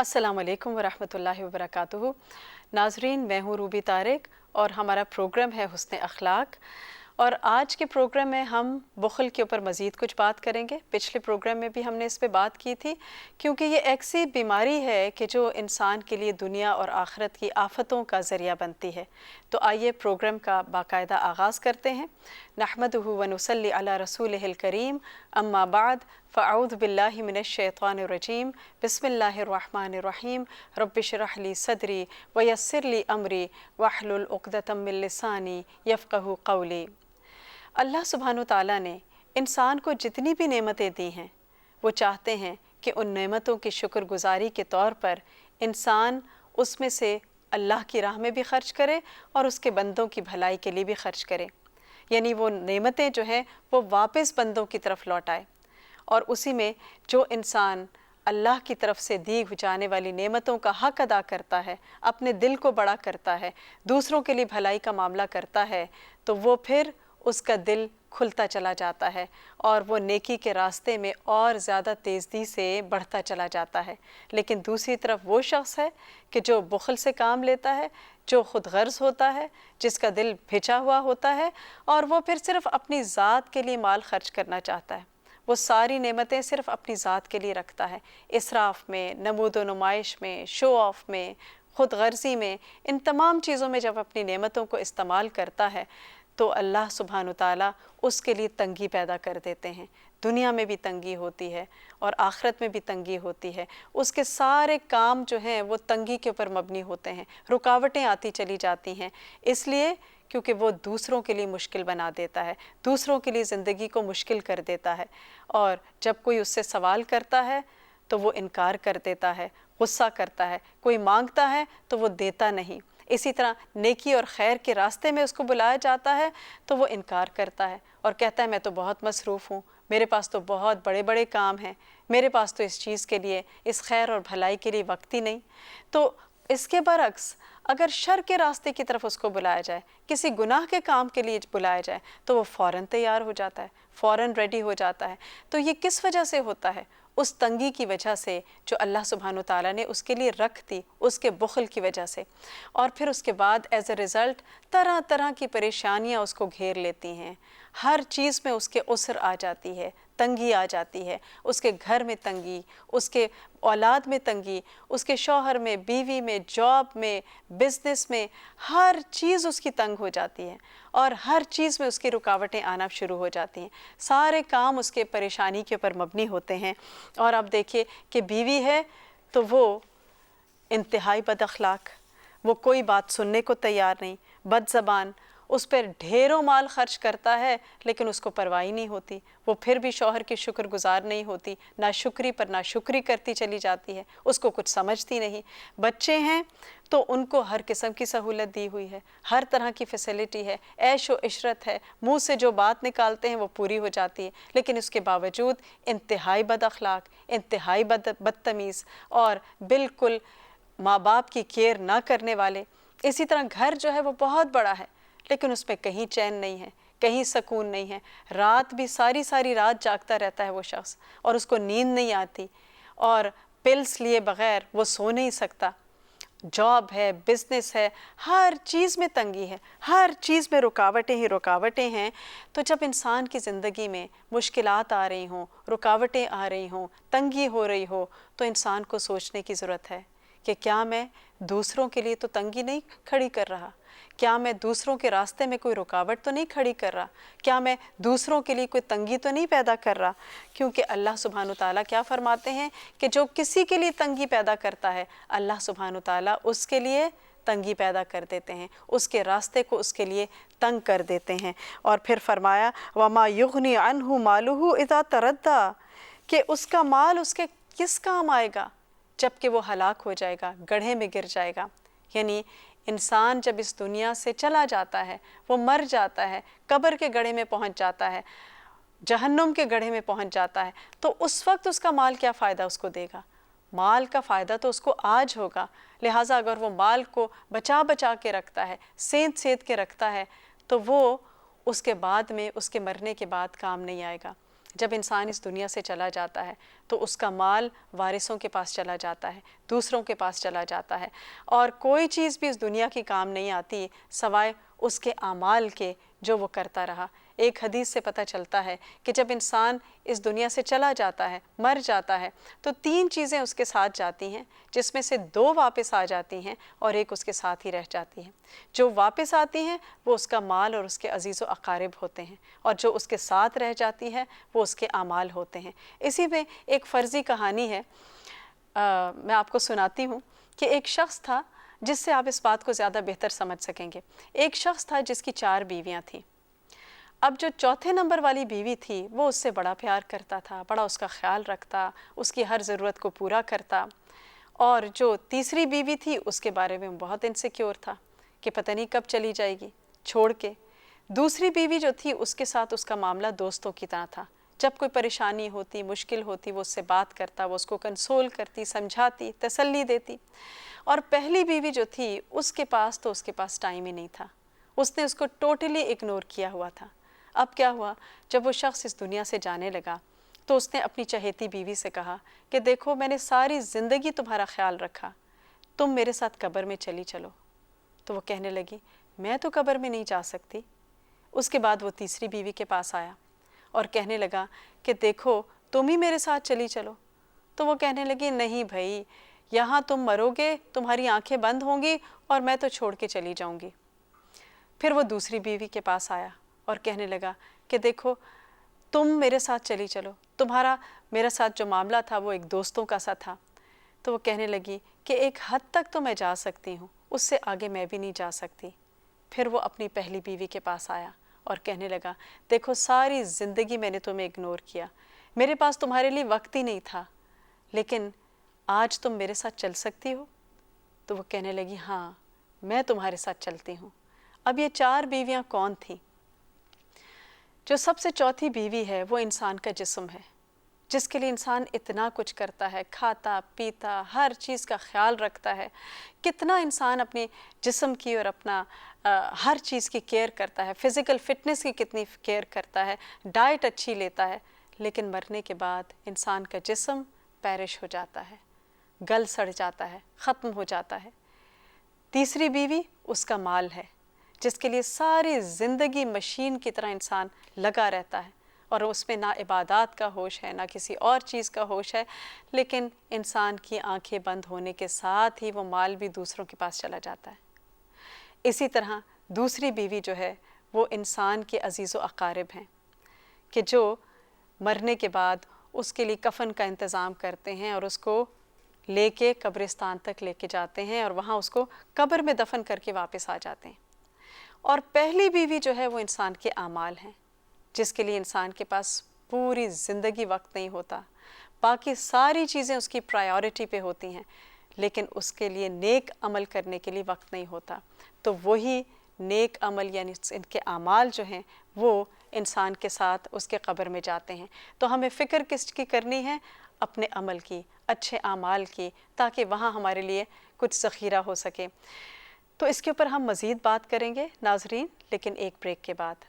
अस्सलाम वालेकुम वरहमतुल्लाहि वबरकातुहू। नाज़रीन, मैं हूँ रूबी तारिक और हमारा प्रोग्राम है हुस्न अखलाक। और आज के प्रोग्राम में हम बुख़ल के ऊपर मज़ीद कुछ बात करेंगे। पिछले प्रोग्राम में भी हमने इस पे बात की थी, क्योंकि ये ऐसी बीमारी है कि जो इंसान के लिए दुनिया और आखिरत की आफ़तों का ज़रिया बनती है। तो आइए प्रोग्राम का बाकायदा आगाज़ करते हैं। नहमदुहु व नुसल्ली अला रसूलिहिल करीम, अम्मा बाद, फ़अऊज़ु बिल्लाहि मिनश शैतानिर रजीम, बिस्मिल्लाहिर रहमानिर रहीम, रब्बि इश्रह ली सदरी व यस्सिर ली अमरी वहलुल उक़दतम मिन लिसानी यफ़क़हू क़ौली। अल्लाह सुब्हानहू तआला ने इंसान को जितनी भी नेमतें दी हैं, वो चाहते हैं कि उन नेमतों की शुक्रगुज़ारी के तौर पर इंसान उसमें से अल्लाह की राह में भी ख़र्च करे और उसके बंदों की भलाई के लिए भी ख़र्च करे। यानी वो नेमतें जो हैं वो वापस बंदों की तरफ लौटाए। और उसी में जो इंसान अल्लाह की तरफ से दी जाने वाली नेमतों का हक़ अदा करता है, अपने दिल को बड़ा करता है, दूसरों के लिए भलाई का मामला करता है, तो वो फिर उसका दिल खुलता चला जाता है और वो नेकी के रास्ते में और ज़्यादा तेज़ी से बढ़ता चला जाता है। लेकिन दूसरी तरफ वो शख्स है कि जो बुख़ल से काम लेता है, जो ख़ुद गर्ज़ होता है, जिसका दिल भिजा हुआ होता है और वो फिर सिर्फ़ अपनी ज़ात के लिए माल खर्च करना चाहता है। वो सारी नेमतें सिर्फ़ अपनी ज़ात के लिए रखता है। इसराफ़ में, नमूद व नुमाइश में, शो ऑफ़ में, ख़ुद गर्ज़ी में, इन तमाम चीज़ों में जब अपनी नेमतों को इस्तेमाल करता है तो अल्लाह सुब्हानहू तआला उसके लिए तंगी पैदा कर देते हैं। दुनिया में भी तंगी होती है और आखिरत में भी तंगी होती है। उसके सारे काम जो हैं वो तंगी के ऊपर मबनी होते हैं, रुकावटें आती चली जाती हैं, इसलिए क्योंकि वो दूसरों के लिए मुश्किल बना देता है, दूसरों के लिए ज़िंदगी को मुश्किल कर देता है। और जब कोई उससे सवाल करता है तो वो इनकार कर देता है, गुस्सा करता है। कोई मांगता है तो वो देता नहीं। इसी तरह नेकी और खैर के रास्ते में उसको बुलाया जाता है तो वो इनकार करता है और कहता है मैं तो बहुत मसरूफ़ हूँ, मेरे पास तो बहुत बड़े बड़े काम हैं, मेरे पास तो इस चीज़ के लिए, इस खैर और भलाई के लिए वक्त ही नहीं। तो इसके बरक्स अगर शर के रास्ते की तरफ उसको बुलाया जाए, किसी गुनाह के काम के लिए बुलाया जाए, तो वो फ़ौरन तैयार हो जाता है, फ़ौरन रेडी हो जाता है। तो ये किस वजह से होता है? उस तंगी की वजह से जो अल्लाह सुब्हानहू तआला ने उसके लिए रख दी, उसके बुख़ल की वजह से। और फिर उसके बाद एज़ अ रिज़ल्ट तरह तरह की परेशानियाँ उसको घेर लेती हैं। हर चीज़ में उसके उसर आ जाती है, तंगी आ जाती है। उसके घर में तंगी, उसके औलाद में तंगी, उसके शौहर में, बीवी में, जॉब में, बिज़नेस में, हर चीज़ उसकी तंग हो जाती है और हर चीज़ में उसकी रुकावटें आना शुरू हो जाती हैं। सारे काम उसके परेशानी के ऊपर मबनी होते हैं। और अब देखिए कि बीवी है तो वो इंतहाई बद अखलाक, वो कोई बात सुनने को तैयार नहीं, बदज़बान, उस पर ढेरों माल खर्च करता है लेकिन उसको परवाह नहीं होती। वो फिर भी शौहर की शुक्रगुज़ार नहीं होती, नाशुक्री पर नाशुक्री करती चली जाती है, उसको कुछ समझती नहीं। बच्चे हैं तो उनको हर किस्म की सहूलत दी हुई है, हर तरह की फ़ैसिलिटी है, ऐश व इशरत है, मुँह से जो बात निकालते हैं वो पूरी हो जाती है। लेकिन उसके बावजूद इंतहाई बद अखलाक, इंतहाई बदतमीज़ और बिल्कुल माँ बाप की केयर ना करने वाले। इसी तरह घर जो है वो बहुत बड़ा है लेकिन उसमें कहीं चैन नहीं है, कहीं सुकून नहीं है। रात भी सारी सारी रात जागता रहता है वो शख्स और उसको नींद नहीं आती और पिल्स लिए बग़ैर वो सो नहीं सकता। जॉब है, बिज़नेस है, हर चीज़ में तंगी है, हर चीज़ में रुकावटें ही रुकावटें हैं। तो जब इंसान की ज़िंदगी में मुश्किलात आ रही हों, रुकावटें आ रही हों, तंगी हो रही हो, तो इंसान को सोचने की ज़रूरत है कि क्या मैं दूसरों के लिए तो तंगी नहीं खड़ी कर रहा, क्या मैं दूसरों के रास्ते में कोई रुकावट तो नहीं खड़ी कर रहा, क्या मैं दूसरों के लिए कोई तंगी तो नहीं पैदा कर रहा। क्योंकि अल्लाह सुब्हानहू तआला क्या फ़रमाते हैं कि जो किसी के लिए तंगी पैदा करता है, अल्लाह सुब्हानहू तआला उसके लिए तंगी पैदा कर देते हैं, उसके रास्ते को उसके लिए तंग कर देते हैं। और फिर फरमाया वमा युगनी अन्हु मालुहु इज़ा तरद्दा, कि उसका माल उसके किस काम आएगा जबकि वो हलाक हो जाएगा, गड्ढे में गिर जाएगा। यानी इंसान जब इस दुनिया से चला जाता है, वो मर जाता है, कब्र के गड्ढे में पहुंच जाता है, जहन्नुम के गड्ढे में पहुंच जाता है, तो उस वक्त उसका माल क्या फ़ायदा उसको देगा? माल का फ़ायदा तो उसको आज होगा। लिहाजा अगर वो माल को बचा बचा के रखता है, सेंध सेंध के रखता है, तो वो उसके बाद में, उसके मरने के बाद काम नहीं आएगा। جب انسان اس دنیا سے چلا جاتا ہے تو اس کا مال وارثوں کے پاس چلا جاتا ہے، دوسروں کے پاس چلا جاتا ہے، اور کوئی چیز بھی اس دنیا کی کام نہیں آتی سوائے اس کے اعمال کے جو وہ کرتا رہا۔ ایک حدیث سے پتہ چلتا ہے کہ جب انسان اس دنیا سے چلا جاتا ہے، مر جاتا ہے، تو 3 چیزیں اس کے ساتھ جاتی ہیں، جس میں سے 2 واپس آ جاتی ہیں اور ایک اس کے ساتھ ہی رہ جاتی ہیں۔ جو واپس آتی ہیں وہ اس کا مال اور اس کے عزیز و اقارب ہوتے ہیں، اور جو اس کے ساتھ رہ جاتی ہے وہ اس کے اعمال ہوتے ہیں۔ اسی میں ایک فرضی کہانی ہے، میں آپ کو سناتی ہوں کہ ایک شخص تھا، جس سے آپ اس بات کو زیادہ بہتر سمجھ سکیں گے۔ ایک شخص تھا جس کی 4 بیویاں تھیں۔ اب جو چوتھے نمبر والی بیوی تھی وہ اس سے بڑا پیار کرتا تھا، بڑا اس کا خیال رکھتا، اس کی ہر ضرورت کو پورا کرتا، اور جو تیسری بیوی تھی اس کے بارے میں بہت انسیکیور تھا کہ پتہ نہیں کب چلی جائے گی چھوڑ کے۔ دوسری بیوی جو تھی اس کے ساتھ اس کا معاملہ دوستوں کی طرح تھا، جب کوئی پریشانی ہوتی، مشکل ہوتی، وہ اس سے بات کرتا، وہ اس کو کنسول کرتی، سمجھاتی، تسلی دیتی۔ اور پہلی بیوی جو تھی اس کے پاس ٹائم ہی نہیں تھا، اس نے اس کو ٹوٹلی اگنور کیا ہوا تھا۔ اب کیا ہوا، جب وہ شخص اس دنیا سے جانے لگا تو اس نے اپنی چہیتی بیوی سے کہا کہ دیکھو میں نے ساری زندگی تمہارا خیال رکھا، تم میرے ساتھ قبر میں چلی چلو۔ تو وہ کہنے لگی میں تو قبر میں نہیں جا سکتی۔ اس کے بعد وہ تیسری بیوی کے پاس آیا اور کہنے لگا کہ دیکھو تم ہی میرے ساتھ چلی چلو۔ تو وہ کہنے لگی نہیں بھائی، یہاں تم مرو گے، تمہاری آنکھیں بند ہوں گی اور میں تو چھوڑ کے چلی جاؤں گی۔ پھر وہ دوسری بیوی کے پاس آیا اور کہنے لگا کہ دیکھو تم میرے ساتھ چلی چلو، تمہارا میرے ساتھ جو معاملہ تھا وہ ایک دوستوں کا سا تھا۔ تو وہ کہنے لگی کہ ایک حد تک تو میں جا سکتی ہوں، اس سے آگے میں بھی نہیں جا سکتی۔ پھر وہ اپنی پہلی بیوی کے پاس آیا اور کہنے لگا دیکھو ساری زندگی میں نے تمہیں اگنور کیا، میرے پاس تمہارے لیے وقت ہی نہیں تھا، لیکن آج تم میرے ساتھ چل سکتی ہو؟ تو وہ کہنے لگی ہاں میں تمہارے ساتھ چلتی ہوں۔ اب یہ 4 بیویاں کون تھیں؟ جو سب سے چوتھی بیوی ہے وہ انسان کا جسم ہے، جس کے لیے انسان اتنا کچھ کرتا ہے، کھاتا پیتا ہر چیز کا خیال رکھتا ہے، کتنا انسان اپنے جسم کی اور اپنا ہر چیز کی کیئر کرتا ہے، فزیکل فٹنس کی کتنی کیئر کرتا ہے، ڈائٹ اچھی لیتا ہے، لیکن مرنے کے بعد انسان کا جسم پیرش ہو جاتا ہے، گل سڑ جاتا ہے، ختم ہو جاتا ہے۔ تیسری بیوی اس کا مال ہے، جس کے لیے ساری زندگی مشین کی طرح انسان لگا رہتا ہے، اور اس میں نہ عبادات کا ہوش ہے نہ کسی اور چیز کا ہوش ہے، لیکن انسان کی آنکھیں بند ہونے کے ساتھ ہی وہ مال بھی دوسروں کے پاس چلا جاتا ہے۔ اسی طرح دوسری بیوی جو ہے وہ انسان کے عزیز و اقارب ہیں، کہ جو مرنے کے بعد اس کے لیے کفن کا انتظام کرتے ہیں اور اس کو لے کے قبرستان تک لے کے جاتے ہیں اور وہاں اس کو قبر میں دفن کر کے واپس آ جاتے ہیں۔ اور پہلی بیوی جو ہے وہ انسان کے اعمال ہیں، جس کے لیے انسان کے پاس پوری زندگی وقت نہیں ہوتا، باقی ساری چیزیں اس کی پرائیورٹی پہ ہوتی ہیں، لیکن اس کے لیے نیک عمل کرنے کے لیے وقت نہیں ہوتا۔ تو وہی نیک عمل یعنی ان کے اعمال جو ہیں وہ انسان کے ساتھ اس کے قبر میں جاتے ہیں۔ تو ہمیں فکر کس کی کرنی ہے؟ اپنے عمل کی، اچھے اعمال کی، تاکہ وہاں ہمارے لیے کچھ ذخیرہ ہو سکے۔ تو اس کے اوپر ہم مزید بات کریں گے ناظرین، لیکن ایک بریک کے بعد۔